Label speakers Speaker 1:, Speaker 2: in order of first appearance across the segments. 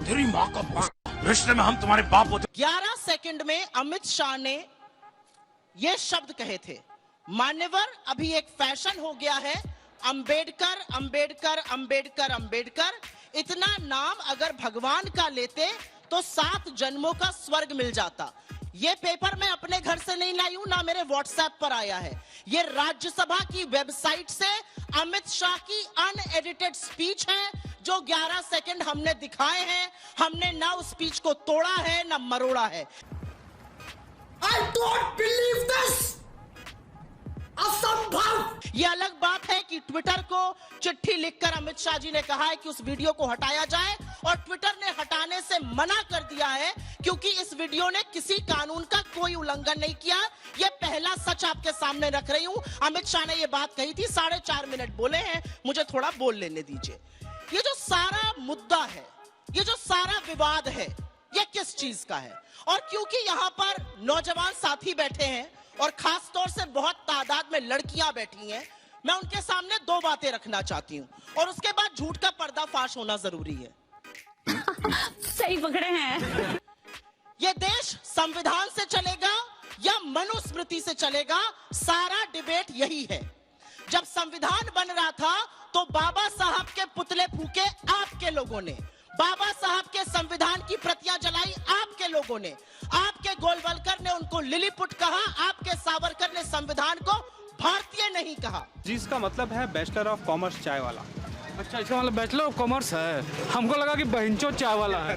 Speaker 1: तेरी माँ का रिश्ते में हम तुम्हारे बाप होते।
Speaker 2: 11 सेकंड में अमित शाह ने ये शब्द कहे थे, मान्यवर अभी एक फैशन हो गया है, अंबेडकर अंबेडकर अंबेडकर अंबेडकर। इतना नाम अगर भगवान का लेते तो 7 जन्मों का स्वर्ग मिल जाता। ये पेपर मैं अपने घर से नहीं लाई हूं, ना मेरे व्हाट्सएप पर आया है। ये राज्यसभा की वेबसाइट से अमित शाह की अनएडिटेड स्पीच है, जो 11 सेकंड हमने दिखाए हैं। हमने ना उस स्पीच को तोड़ा है ना मरोड़ा है।
Speaker 3: I don't believe this! असंभव!
Speaker 2: ये अलग बात है कि ट्विटर को चिट्ठी लिखकर अमित शाह जी ने कहा है कि उस वीडियो को हटाया जाए, और ट्विटर ने हटाने से मना कर दिया है क्योंकि इस वीडियो ने किसी कानून का कोई उल्लंघन नहीं किया। ये पहला सच आपके सामने रख रही हूं। अमित शाह ने ये बात कही थी, 4.5 मिनट बोले हैं, मुझे थोड़ा बोल लेने दीजिए। ये जो सारा मुद्दा है, ये जो सारा विवाद है, ये किस चीज का है? और क्योंकि यहाँ पर नौजवान साथी बैठे हैं और खास तौर से बहुत तादाद में लड़कियां बैठी हैं, मैं उनके सामने 2 बातें रखना चाहती हूँ, और उसके बाद झूठ का पर्दाफाश होना जरूरी है।
Speaker 4: सही पकड़े हैं।
Speaker 2: ये देश संविधान से चलेगा या मनुस्मृति से चलेगा, सारा डिबेट यही है। जब संविधान बन रहा था तो बाबा साहब के पुतले फूके आपके लोगों ने, बाबा साहब के संविधान की प्रतियां जलाई आपके लोगों ने, आपके गोलवलकर ने उनको लिलीपुट कहा, आपके सावरकर ने संविधान को भारतीय नहीं कहा।
Speaker 5: जिसका मतलब है बैचलर ऑफ कॉमर्स चाय वाला।
Speaker 6: अच्छा, इसका मतलब बैचलर ऑफ कॉमर्स है। हमको लगा कि बहनचोद चाय वाला है।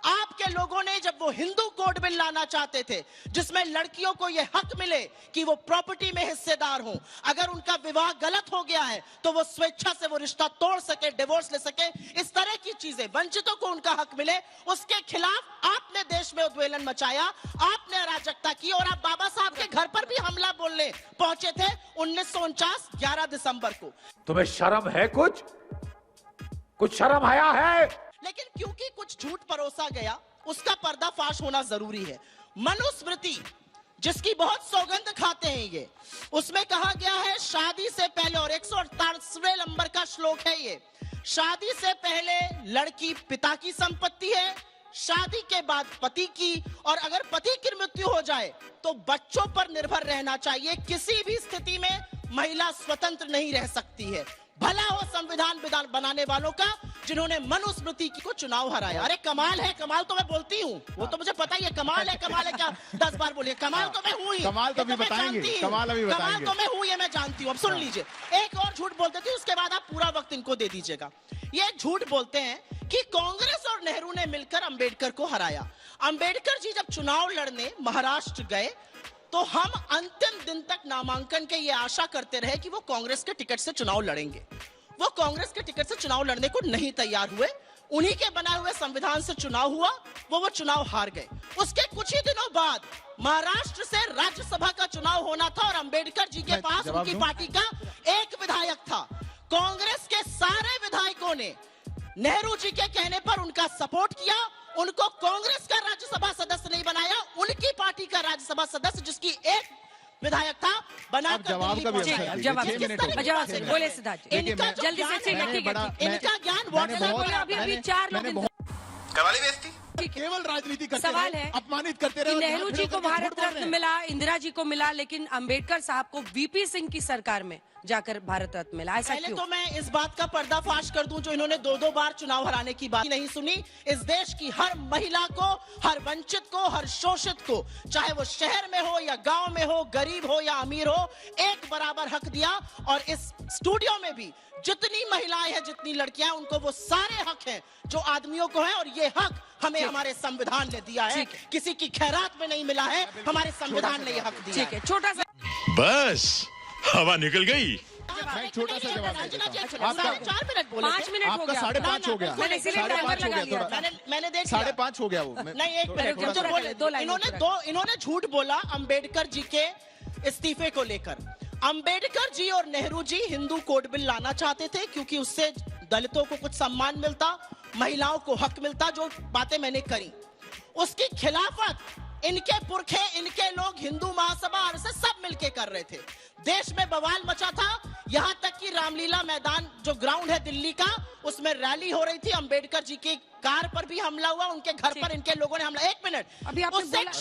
Speaker 2: आपके लोगों ने जब वो हिंदू कोड बिल लाना चाहते थे जिसमें लड़कियों को ये हक मिले कि वो प्रॉपर्टी में हिस्सेदार हों, अगर उनका विवाह गलत हो गया है तो वो स्वेच्छा से वो रिश्ता तोड़ सके, डिवोर्स ले सके, इस तरह की चीजें, वंचितों को उनका हक मिले, उसके खिलाफ आपने देश में उद्वेलन मचाया, आपने अराजकता की, और आप बाबा साहब के घर पर भी हमला बोलने पहुंचे थे 1949 11 दिसंबर को।
Speaker 1: तुम्हें शर्म है? कुछ शर्म आया है?
Speaker 2: लेकिन क्योंकि कुछ झूठ परोसा गया, उसका पर्दाफाश होना जरूरी है। मनुस्मृति जिसकी बहुत सौगंध खाते हैं ये, उसमें कहा गया है शादी से पहले, और 148वें नंबर का श्लोक है ये, शादी से पहले लड़की पिता की संपत्ति है, शादी के बाद पति की, और अगर पति की मृत्यु हो जाए तो बच्चों पर निर्भर रहना चाहिए। किसी भी स्थिति में महिला स्वतंत्र नहीं रह सकती है। भला हो संविधान विधान बनाने वालों का जिन्होंने मनुस्मृति को चुनाव हराया। अरे कमाल है, कमाल तो मैं बोलती हूँ, वो तो मुझे पता ही है, कमाल है क्या 10 बार बोलिए, कमाल तो मैं हूँ ही,
Speaker 7: कमाल तो अभी बताएंगे, कमाल
Speaker 2: तो मैं हूँ, ये मैं जानती हूँ। अब सुन लीजिए, एक और झूठ बोलते थे, उसके बाद आप पूरा वक्त इनको दे दीजिएगा। ये झूठ बोलते हैं कि कांग्रेस और नेहरू ने मिलकर अंबेडकर को हराया। अंबेडकर जी जब चुनाव लड़ने महाराष्ट्र गए तो हम अंतिम दिन तक नामांकन के ये आशा करते रहे कि वो कांग्रेस के टिकट से चुनाव लड़ेंगे। वो कांग्रेस के टिकट से चुनाव लड़ने को नहीं तैयार हुए, उन्हीं के बनाए हुए संविधान से चुनाव हुआ, वो चुनाव हार गए। उसके कुछ ही दिनों बाद महाराष्ट्र से राज्यसभा का चुनाव होना था और अंबेडकर जी के पास उनकी पार्टी का एक विधायक था। कांग्रेस के सारे विधायकों ने नेहरू जी के कहने पर उनका सपोर्ट किया, उनको कांग्रेस का राज्यसभा सदस्य नहीं बनाया, उनकी पार्टी का राज्यसभा सदस्य जिसकी एक विधायक था बनाकर
Speaker 4: जवाब बोले सिद्धार्थ जल्दी से,
Speaker 2: इनका ज्ञान
Speaker 4: अभी 4 लोग
Speaker 7: कवाली बेइज्जती केवल राजनीति करते
Speaker 4: सवाल है,
Speaker 7: अपमानित करते रहे।
Speaker 4: नेहरू जी को भारत रत्न मिला, इंदिरा जी को मिला, लेकिन अंबेडकर साहब को वीपी सिंह की सरकार में जाकर भारत रत्न मिला। ऐसा
Speaker 2: पहले
Speaker 4: क्यों?
Speaker 2: तो मैं इस बात का पर्दाफाश कर दूं, जो इन्होंने 2-2 बार चुनाव हराने की बात नहीं सुनी। इस देश की हर महिला को, हर वंचित को, हर शोषित को, चाहे वो शहर में हो या गांव में हो, गरीब हो या अमीर हो, एक बराबर हक दिया। और इस स्टूडियो में भी जितनी महिलाएं हैं, जितनी लड़कियां हैं, उनको वो सारे हक हैं जो आदमियों को है, और ये हक हमें हमारे संविधान ने दिया है। किसी की खैरात में नहीं मिला है, हमारे संविधान ने ये हक दिया है।
Speaker 4: छोटा सा
Speaker 1: बस हवा निकल गई।
Speaker 7: मैं छोटा सा जवाब देता हूं।
Speaker 2: आपका 4 मिनट बोले,
Speaker 4: 5 मिनट हो गया,
Speaker 7: 5.5 हो गया,
Speaker 4: मैंने इसीलिए टाइमर लगा लिया था।
Speaker 2: मैंने देख
Speaker 7: 5.5 हो गया वो।
Speaker 2: नहीं, एक मिनट जो बोले, इन्होंने झूठ बोला अंबेडकर जी के इस्तीफे को लेकर। अंबेडकर जी और नेहरू जी हिंदू कोड बिल लाना चाहते थे क्योंकि उससे दलितों को कुछ सम्मान मिलता, महिलाओं को हक मिलता, जो बातें मैंने करी। उसकी खिलाफत इनके पुरखे, इनके लोग, हिंदू महासभा आरएसएस सब मिलके कर रहे थे। देश में बवाल मचा था, यहां तक कि रामलीला मैदान जो ग्राउंड है दिल्ली का, उसमें रैली हो रही थी, अंबेडकर जी की कार पर भी हमला हुआ, उनके घर पर इनके लोगों ने हमला। एक मिनट,
Speaker 4: अभी आपने
Speaker 2: उससे
Speaker 4: बोला-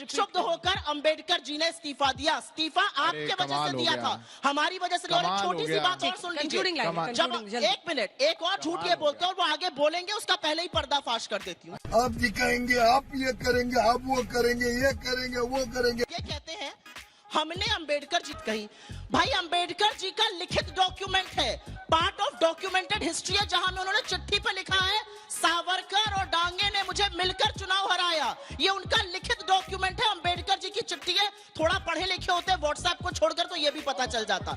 Speaker 2: क्षुब्ध होकर अंबेडकर जी ने इस्तीफा दिया। इस्तीफा आपके वजह से
Speaker 7: कमाल हो
Speaker 2: दिया
Speaker 7: गया।
Speaker 2: था, हमारी वजह से नहीं। और एक
Speaker 7: कमाल
Speaker 2: छोटी
Speaker 7: हो
Speaker 2: सी
Speaker 7: गया।
Speaker 2: बात और सुन
Speaker 4: Concluding
Speaker 2: लीजिए,
Speaker 4: line,
Speaker 2: जब
Speaker 4: concluding, जल्दी।
Speaker 2: एक मिनट, एक और झूठ ये बोलते हैं और वो आगे बोलेंगे, उसका पहले ही पर्दाफाश कर देती हूँ।
Speaker 8: आप दिखाएंगे, आप ये करेंगे, आप वो करेंगे, ये करेंगे, वो करेंगे।
Speaker 2: ये कहते हैं हमने अंबेडकर जी कही, भाई अंबेडकर जी का लिखित डॉक्यूमेंट है, पार्ट ऑफ डॉक्यूमेंटेड हिस्ट्री है, जहां में उन्होंने चिट्ठी पे लिखा है सावरकर और डांगे ने मुझे मिलकर चुनाव हराया। ये उनका लिखित डॉक्यूमेंट है, अंबेडकर जी की चिट्ठी है। थोड़ा पढ़े लिखे होते व्हाट्सएप को छोड़कर तो ये भी पता चल जाता।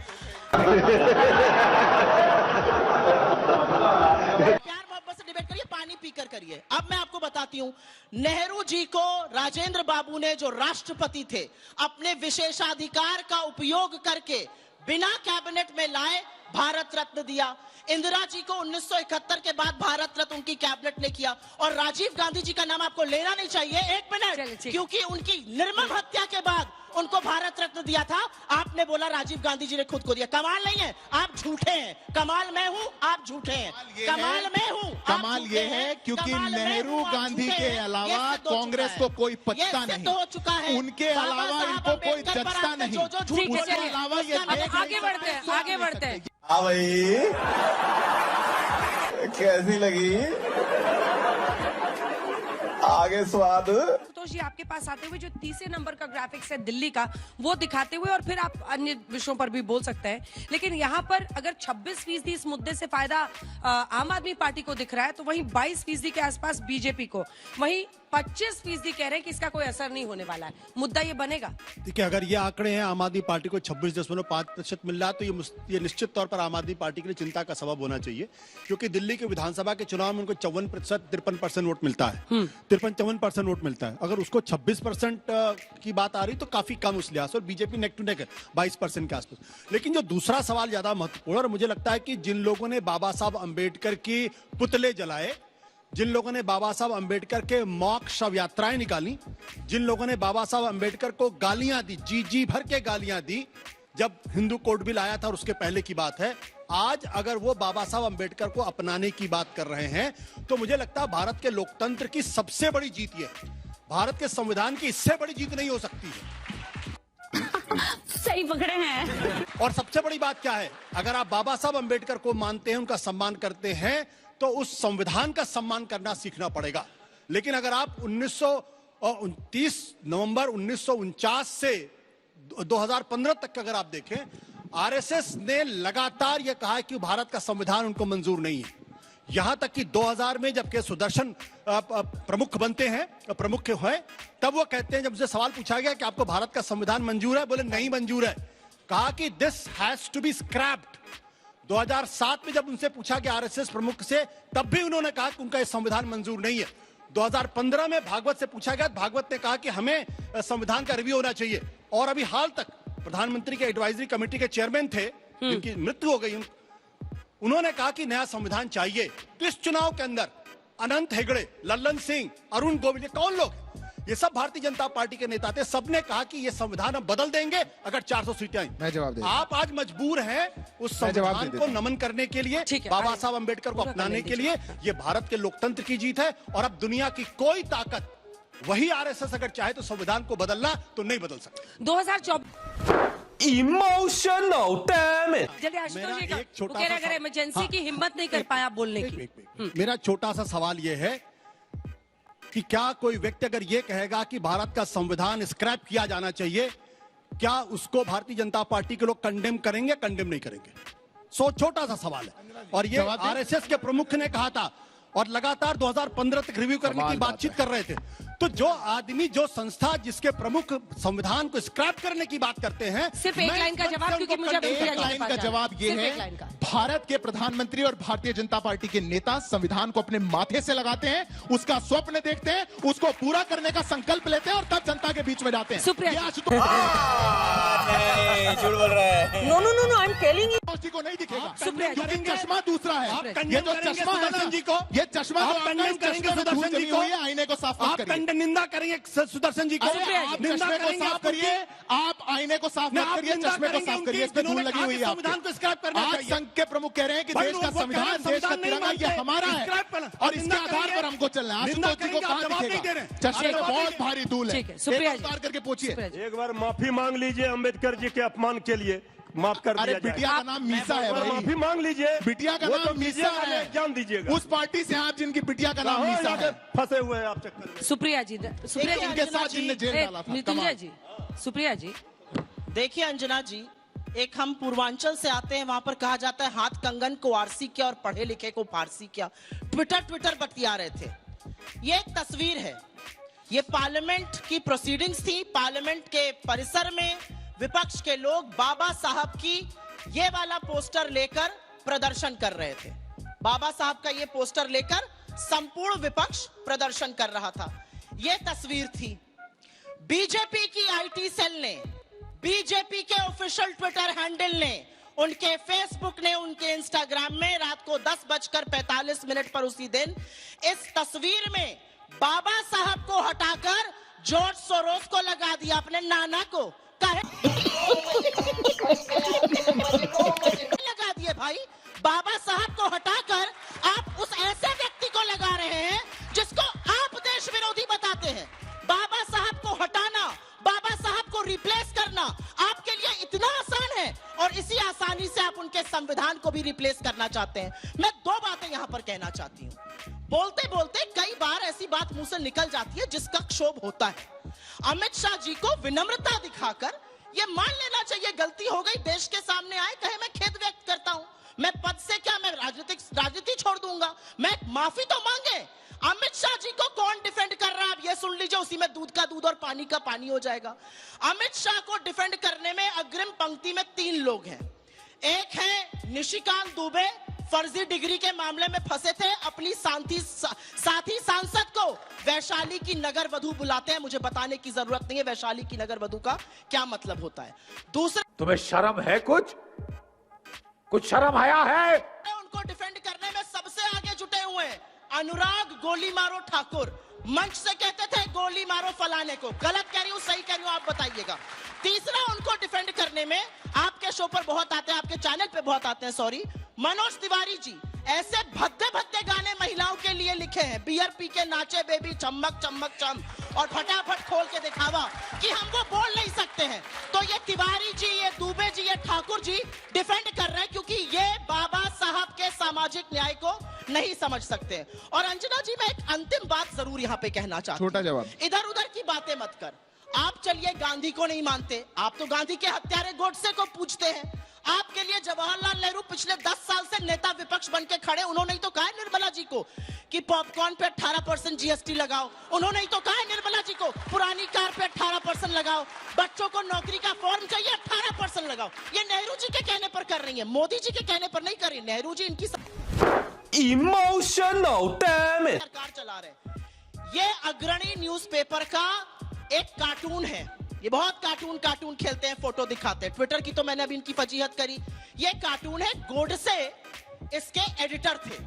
Speaker 2: प्यार मोहब्बत से डिबेट करिए, पानी पीकर करिए। अब मैं आपको बताती हूं, नेहरू जी को राजेंद्र बाबू ने, जो राष्ट्रपति थे, अपने विशेषाधिकार का उपयोग करके बिना कैबिनेट में लाए भारत रत्न दिया। इंदिरा जी को 1971 के बाद भारत रत्न उनकी कैबिनेट ने किया। और राजीव गांधी जी का नाम आपको लेना नहीं चाहिए, एक
Speaker 4: चलिए,
Speaker 2: मिनट,
Speaker 4: ठीक।
Speaker 2: क्योंकि उनकी निर्मम हत्या के बाद उनको भारत रत्न दिया था। आपने बोला राजीव गांधी जी ने खुद को दिया। कमाल नहीं है, आप झूठे हैं। कमाल मैं हूं, आप झूठे हैं। कमाल मैं हूं,
Speaker 7: कमाल ये है क्योंकि नेहरू गांधी के अलावा कांग्रेस को कोई पचता नहीं,
Speaker 2: हो चुका है।
Speaker 7: उनके अलावा इनको कोई जचता नहीं।
Speaker 2: जो झूठ
Speaker 4: ठीक है,
Speaker 2: बोलते हैं,
Speaker 4: चलिए।
Speaker 7: अलावा ये
Speaker 2: उसका
Speaker 7: देख
Speaker 4: आगे बढ़ते हैं, आगे बढ़ते हैं।
Speaker 8: हाँ भाई, कैसी लगी आगे स्वाद?
Speaker 4: तो जी आपके पास आते हुए जो तीसरे नंबर का ग्राफिक्स है दिल्ली का, वो दिखाते हुए, और फिर आप अन्य विषयों पर भी बोल सकते हैं। लेकिन यहाँ पर अगर 26% इस मुद्दे से फायदा आम आदमी पार्टी को दिख रहा है, तो वहीं 22% के आसपास बीजेपी को, वहीं 25% कह रहे हैं कि इसका कोई असर नहीं होने वाला है। मुद्दा ये बनेगा।
Speaker 9: देखिए, अगर ये आंकड़े हैं आम आदमी पार्टी को 26.5% मिल रहा है, तो ये निश्चित तौर पर आम आदमी पार्टी के लिए चिंता का सबब होना चाहिए, क्योंकि दिल्ली के विधानसभा के चुनाव में उनको 53% वोट मिलता है, 53-54% वोट मिलता है। अगर उसको 26% की बात आ रही तो काफी कम उस लिहाज से, और बीजेपी नेक टू नेक है 22% के आसपास। लेकिन जो दूसरा सवाल ज्यादा महत्वपूर्ण, और मुझे लगता है कि जिन लोगों ने बाबा साहब अंबेडकर की पुतले जलाए, जिन लोगों ने बाबा साहब अंबेडकर के मॉक शव यात्राएं निकाली, जिन लोगों ने बाबा साहब अंबेडकर को गालियां दी, जी भर के गालियां दी, जब हिंदू कोड बिल आया था और उसके पहले की बात है, आज अगर वो बाबा साहब अंबेडकर को अपनाने की बात कर रहे हैं, तो मुझे लगता है भारत के लोकतंत्र की सबसे बड़ी जीत ये है। भारत के संविधान की इससे बड़ी जीत नहीं हो सकती है।
Speaker 10: सही पकड़े हैं।
Speaker 9: और सबसे बड़ी बात क्या है, अगर आप बाबा साहब अंबेडकर को मानते हैं, उनका सम्मान करते हैं, तो उस संविधान का सम्मान करना सीखना पड़ेगा। लेकिन अगर आप 29 नवंबर 1949 से 2015 तक अगर आप देखें, आरएसएस ने लगातार यह कहा है कि भारत का संविधान उनको मंजूर नहीं है। यहां तक कि 2000 में जबकि सुदर्शन प्रमुख बनते हैं, प्रमुख हुए, तब वो कहते हैं, जब उनसे सवाल पूछा गया कि आपको भारत का संविधान मंजूर है, बोले नहीं मंजूर है। कहा कि this has to be scrapped. 2007 में जब उनसे पूछा गया आरएसएस प्रमुख से, तब भी उन्होंने कहा कि उनका यह संविधान मंजूर नहीं है। 2015 में भागवत से पूछा गया, भागवत ने कहा कि हमें संविधान का रिव्यू होना चाहिए। और अभी हाल तक प्रधानमंत्री के एडवाइजरी कमेटी के चेयरमैन थे, जिनकी मृत्यु हो गई, उन्होंने कहा कि नया संविधान चाहिए। तो इस चुनाव के अंदर अनंत हेगड़े, लल्लन सिंह, अरुण गोविल, कौन लोग, ये सब भारतीय जनता पार्टी के नेता थे। सबने कहा कि ये संविधान हम बदल देंगे अगर 400 सीटें आई।
Speaker 7: मैं जवाब दे दूं।
Speaker 9: आप आज मजबूर हैं उस
Speaker 7: मैं जवाब
Speaker 9: संविधान
Speaker 7: दे
Speaker 9: को
Speaker 7: देता
Speaker 9: नमन करने के लिए,
Speaker 4: ठीक है,
Speaker 9: बाबा साहब अंबेडकर को
Speaker 4: पूरा
Speaker 9: अपनाने
Speaker 4: करने
Speaker 9: के लिए। ये भारत के लोकतंत्र की जीत है, और अब दुनिया की कोई ताकत, वही आरएसएस अगर चाहे तो संविधान को बदलना तो नहीं बदल सकती।
Speaker 4: 2024
Speaker 1: इमोशनल डैमेज।
Speaker 4: चलिए आशुतोष जी का,
Speaker 9: एक छोटा
Speaker 4: वो कह रहे
Speaker 9: सा
Speaker 4: अगर इमरजेंसी की हिम्मत नहीं कर पाया बोलने की।
Speaker 9: मेरा छोटा सा सवाल यह है कि क्या कोई व्यक्ति अगर यह कहेगा कि भारत का संविधान स्क्रैप किया जाना चाहिए, क्या उसको भारतीय जनता पार्टी के लोग कंडेम करेंगे? कंडेम नहीं करेंगे। छोटा सा सवाल है। और ये आरएसएस के प्रमुख ने कहा था, और लगातार 2015 तक रिव्यू करने की बातचीत कर रहे थे। तो जो आदमी, जो संस्था जिसके प्रमुख संविधान को स्क्रैप करने की बात करते हैं,
Speaker 4: सिर्फ एक लाइन का जवाब, क्योंकि मुझे
Speaker 7: एक लाइन का जवाब ये है, भारत के प्रधानमंत्री और भारतीय जनता पार्टी के नेता संविधान को अपने माथे से लगाते हैं, उसका स्वप्न देखते हैं, उसको पूरा करने का संकल्प लेते हैं, और तब जनता के बीच में जाते हैं।
Speaker 4: सुप्रिया
Speaker 7: ये Ashutosh
Speaker 10: no no no no, I am telling you.
Speaker 7: जी को नहीं दिखेगा
Speaker 4: सुप्रिया जी,
Speaker 7: क्योंकि चश्मा दूसरा है।
Speaker 9: आप
Speaker 7: ये
Speaker 9: कंडेम
Speaker 7: जो
Speaker 9: करेंगे
Speaker 7: चश्मा है
Speaker 9: सुदर्शन
Speaker 7: ना,
Speaker 9: जी को,
Speaker 7: ये चश्मा
Speaker 9: आप
Speaker 7: जो आपका
Speaker 9: कंडेम
Speaker 7: इस
Speaker 9: करेंगे
Speaker 7: चश्मे में धूल
Speaker 9: सुदर्शन
Speaker 7: जमी
Speaker 9: जी को,
Speaker 7: हुई है, आईने को साफ मत
Speaker 9: आप
Speaker 7: करिए।
Speaker 9: निंदा करेंगे सुदर्शन जी को,
Speaker 7: आप
Speaker 9: निंदा
Speaker 7: चश्मे को
Speaker 9: करेंगे
Speaker 7: साफ
Speaker 9: आप
Speaker 7: करिए, आप आईने को साफ मत
Speaker 9: आप
Speaker 7: करिए,
Speaker 9: निंदा
Speaker 7: चश्मे को
Speaker 9: करेंगे
Speaker 7: साफ करिए,
Speaker 9: उनकी,
Speaker 7: इस पे धूल
Speaker 9: जिन्होंने
Speaker 7: लगी
Speaker 9: कहा
Speaker 7: हुई
Speaker 9: कि
Speaker 7: है
Speaker 9: संविधान
Speaker 7: आपके।
Speaker 9: को स्क्रैप करना
Speaker 7: आज
Speaker 9: चाहिए।
Speaker 7: संघ के प्रमुख कह रहे हैं कि
Speaker 9: भाई
Speaker 7: देश का
Speaker 9: वो कह रहे हैं
Speaker 7: संविधान, देश का
Speaker 9: संविधान नहीं
Speaker 7: तिरंगा ये
Speaker 9: मानते,
Speaker 7: हमारा है
Speaker 9: स्क्रैप करना।
Speaker 7: और इसके
Speaker 9: निंदा
Speaker 7: आधार
Speaker 9: करेंगे,
Speaker 7: पर हमको चलना है।
Speaker 9: निंदा
Speaker 7: आशुतोष जी को
Speaker 9: करेंगे, आप
Speaker 7: कहाँ
Speaker 9: जवाब नहीं दे
Speaker 7: दिखेगा?
Speaker 9: रहे हैं।
Speaker 7: चश्मे
Speaker 9: आप
Speaker 7: में
Speaker 9: जवाब नहीं
Speaker 7: बहुत
Speaker 9: दे रहे
Speaker 7: भारी धूल है।
Speaker 4: ठीक है, सुप्रिया
Speaker 7: एक
Speaker 4: जी।
Speaker 7: उतार करके पूछिए।
Speaker 4: सुप्रिया जी।
Speaker 11: एक बार माफी मांग लीजिए अंबेडकर जी के अपमान के लिए, माफ कर
Speaker 7: अरे
Speaker 11: दिया जाए।
Speaker 7: बिटिया का नाम मीसा है भाई,
Speaker 11: माफी मांग लीजिए,
Speaker 7: बिटिया का
Speaker 11: वो
Speaker 7: नाम
Speaker 11: तो
Speaker 7: मीसा
Speaker 11: मीडिया वाले
Speaker 7: है।
Speaker 11: एग्जाम दीजिएगा।
Speaker 7: उस पार्टी से आप जिनकी बिटिया का नाम
Speaker 11: कहाँ
Speaker 7: मीसा
Speaker 11: यहाँ
Speaker 7: है,
Speaker 11: पे फंसे हुए हैं आप चक्कर में।
Speaker 4: सुप्रिया जी, सुप्रिया जी,
Speaker 7: इनके साथ जिनने जेल
Speaker 4: ए,
Speaker 7: डाला था।
Speaker 4: मृत्युंजय
Speaker 7: कमाल।
Speaker 4: जी, सुप्रिया जी,
Speaker 2: देखिए अंजना जी, एक हम पूर्वांचल से आते हैं, वहां पर कहा जाता है हाथ कंगन को आरसी क्या और पढ़े लिखे को फारसी क्या। ट्विटर बतिया रहे थे। ये एक तस्वीर है, ये पार्लियामेंट की प्रोसीडिंग्स थी। पार्लियामेंट के परिसर में विपक्ष के लोग बाबा साहब की ये वाला पोस्टर लेकर प्रदर्शन कर रहे थे। बाबा साहब का ये पोस्टर लेकर संपूर्ण विपक्ष प्रदर्शन कर रहा था। ये तस्वीर थी। बीजेपी की आईटी सेल ने, बीजेपी के ऑफिशियल ट्विटर हैंडल ने, उनके फेसबुक ने, उनके इंस्टाग्राम में रात को 10:45 पर उसी दिन इस तस्वीर में बाबा साहब को हटाकर जॉर्ज सोरोस को लगा दिया, अपने नाना को लगा दिए। भाई बाबा साहब को हटाकर आप उस ऐसे व्यक्ति को लगा रहे हैं जिसको आप देश विरोधी बताते हैं। बाबा साहब को हटाना, बाबा साहब को रिप्लेस करना आपके लिए इतना आसान है और इसी आसानी से आप उनके संविधान को भी रिप्लेस करना चाहते हैं। मैं दो बातें यहां पर कहना चाहती हूं। बोलते बोलते कई बार ऐसी बात मुंह से निकल जाती है जिसका क्षोभ होता है। अमित शाह जी को विनम्रता दिखाकर ये मान लेना चाहिए गलती हो गई, देश के सामने आए, कहे मैं खेद व्यक्त करता हूं, मैं पद से क्या, मैं राजनीति छोड़ दूंगा, मैं माफी तो मांगे। अमित शाह जी को कौन डिफेंड कर रहा है, आप ये सुन लीजिए, उसी में दूध का दूध और पानी का पानी हो जाएगा। अमित शाह को डिफेंड करने में अग्रिम पंक्ति में 3 लोग हैं। एक है निशिकांत दुबे, फर्जी डिग्री के मामले में फंसे थे, अपनी साथी सांसद को वैशाली की नगर वधु बुलाते हैं। मुझे बताने की जरूरत नहीं है वैशाली की नगर वधु का क्या मतलब होता है। दूसरा,
Speaker 1: तुम्हें शर्म है? कुछ शर्म आया है?
Speaker 2: उनको डिफेंड करने में सबसे आगे जुटे हुए हैं अनुराग गोली मारो ठाकुर। मंच से कहते थे गोली मारो फलाने को, गलत कह रही हूं सही कह रही हूं आप बताइएगा। तीसरा उनको डिफेंड करने में आपके शो पर बहुत आते हैं, आपके चैनल पे बहुत आते हैं, सॉरी, मनोज तिवारी जी। ऐसे भद्दे भद्दे गाने महिलाओं के लिए लिखे हैं, बियर पी के नाचे बेबी चमक चमक चम, और फटाफट खोल के दिखावा कि हम वो बोल नहीं सकते हैं। तो ये तिवारी जी, ये दुबे जी, ये ठाकुर जी डिफेंड कर रहे हैं क्योंकि ये बाबा साहब के सामाजिक न्याय को नहीं समझ सकते। और अंजना जी, मैं एक अंतिम बात जरूर यहाँ पे कहना चाहती हूँ।
Speaker 7: छोटा जवाब।
Speaker 2: इधर उधर की बातें मत कर। आप चलिए गांधी को नहीं मानते, आप तो गांधी के हत्यारे गोडसे को पूछते हैं। आपके लिए जवाहरलाल नेहरू पिछले 10 साल से नेता विपक्ष बन के खड़े। उन्होंने ही तो कहा निर्मला जी को कि पॉपकॉर्न पे 18% जीएसटी लगाओ। उन्होंने ही तो कहा निर्मला जी को पुरानी कार पे 18% लगाओ, बच्चों को नौकरी का फॉर्म चाहिए 18% लगाओ। ये नेहरू जी के कहने पर कर रही है, मोदी जी के कहने पर नहीं कर रही। नेहरू जी इनकी
Speaker 1: इमोशनल डैम इट।
Speaker 2: सरकार चला रहे। ये अग्रणी न्यूज़पेपर का एक कार्टून है। ये बहुत कार्टून खेलते हैं, फोटो दिखाते हैं। ट्विटर की तो मैंने अभी इनकी फजीहत करी। ये कार्टून है, गोडसे इसके एडिटर थे।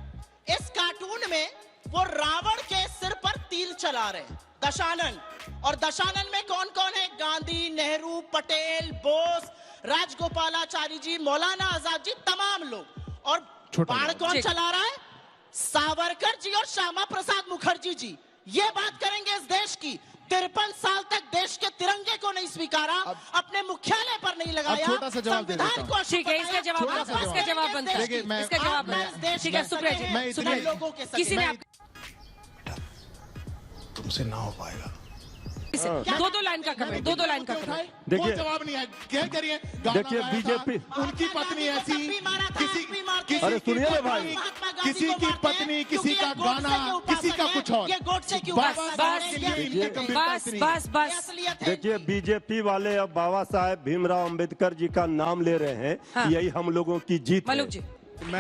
Speaker 2: इस कार्टून में वो रावण के सिर पर तीर चला रहे हैं, दशानन। और दशानन में कौन कौन है? गांधी, नेहरू, पटेल, बोस, राजगोपालाचारी जी, मौलाना आजाद जी, तमाम लोग। और बाण कौन चला रहा है? सावरकर जी और श्यामा प्रसाद मुखर्जी जी। ये बात करेंगे इस देश की। 53 साल तक देश के तिरंगे को नहीं स्वीकारा, अपने मुख्यालय पर नहीं लगाया,
Speaker 7: छोटा सा जवाब दे देता हूं।
Speaker 2: संविधान को
Speaker 4: ठीक है, इसका जवाब बंद, इसका जवाब बंद, इसका जवाब बंद। ठीक है सुप्रिया जी, सुप्रिया
Speaker 2: लोगों के
Speaker 4: जी, किसी ने
Speaker 9: तुमसे ना हो पाएगा।
Speaker 4: दो लाइन का कमेंट, दो लाइन का कमेंट।
Speaker 7: देखिए, जवाब नहीं है, क्या करिए?
Speaker 11: देखिए, बीजेपी
Speaker 7: उनकी पत्नी ऐसी,
Speaker 11: अरे सुनिए ना भाई,
Speaker 7: किसी की पत्नी, किसी का गाना, किसी का कुछ और।
Speaker 2: ये गोडसे क्यों?
Speaker 4: बस।
Speaker 11: देखिए, बीजेपी वाले अब बाबा साहेब भीमराव अंबेडकर जी का नाम ले रहे हैं।
Speaker 4: हाँ।
Speaker 11: यही हम लोगों की जीत है।
Speaker 4: मलुक जी,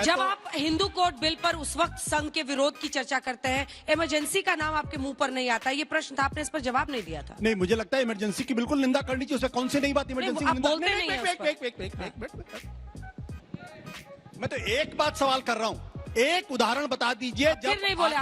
Speaker 4: जब आप हिंदू कोड बिल पर उस वक्त संघ के विरोध की चर्चा करते हैं, इमरजेंसी का नाम आपके मुंह पर नहीं आता। ये प्रश्न था, आपने इस पर जवाब नहीं दिया था।
Speaker 9: नहीं, मुझे लगता है इमरजेंसी की बिल्कुल निंदा करनी चाहिए। उसे कौन सी नई बात इमरजेंसी
Speaker 4: आप बोलते नहीं हैं उस पर।
Speaker 9: मैं तो एक बात सवाल कर रहा हूं, एक उदाहरण बता दीजिए
Speaker 4: फिर नहीं बोले